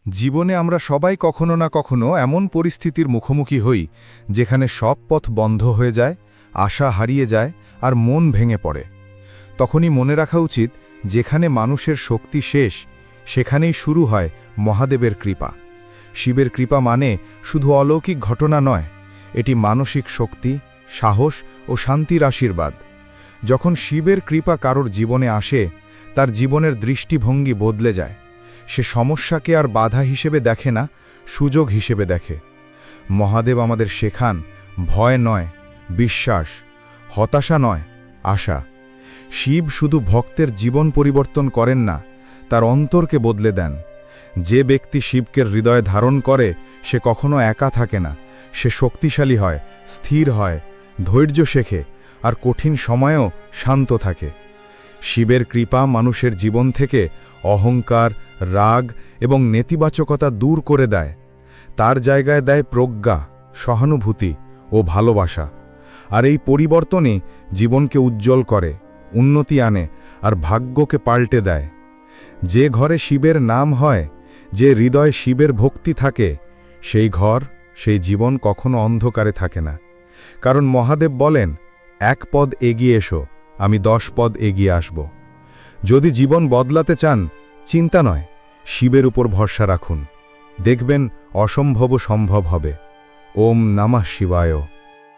জীবনে আমরা সবাই কখনো না কখনো এমন পরিস্থিতির মুখোমুখি হই যেখানে সব পথ বন্ধ হয়ে যায়, আশা হারিয়ে যায় আর মন ভেঙে পড়ে। তখনই মনে রাখা উচিত, যেখানে মানুষের শক্তি শেষ সেখানেই শুরু হয় মহাদেবের কৃপা। শিবের কৃপা মানে শুধু অলৌকিক ঘটনা নয়, এটি মানসিক শক্তি, সাহস ও শান্তির আশীর্বাদ। যখন শিবের কৃপা কারোর জীবনে আসে, তার জীবনের দৃষ্টিভঙ্গি বদলে যায়। সে সমস্যাকে আর বাধা হিসেবে দেখে না, সুযোগ হিসেবে দেখে। মহাদেব আমাদের শেখান, ভয় নয় বিশ্বাস, হতাশা নয় আশা। শিব শুধু ভক্তের জীবন পরিবর্তন করেন না, তার অন্তরকে বদলে দেন। যে ব্যক্তি শিবকে হৃদয়ে ধারণ করে সে কখনো একা থাকে না, সে শক্তিশালী হয়, স্থির হয়, ধৈর্য শেখে আর কঠিন সময়েও শান্ত থাকে। শিবের কৃপা মানুষের জীবন থেকে অহংকার, রাগ এবং নেতিবাচকতা দূর করে দেয়। তার জায়গায় দেয় প্রজ্ঞা, সহানুভূতি ও ভালোবাসা। আর এই পরিবর্তনই জীবনকে উজ্জ্বল করে, উন্নতি আনে আর ভাগ্যকে পাল্টে দেয়। যে ঘরে শিবের নাম হয়, যে হৃদয়ে শিবের ভক্তি থাকে, সেই ঘর, সেই জীবন কখনো অন্ধকারে থাকে না। কারণ মহাদেব বলেন, এক পদ এগিয়ে এসো, আমি 10 পদ এগিয়ে আসব। যদি জীবন বদলাতে চান, চিন্তা নয়, শিবের উপর ভরসা রাখুন। দেখবেন অসম্ভব সম্ভব হবে। ওম নমঃ শিবায়।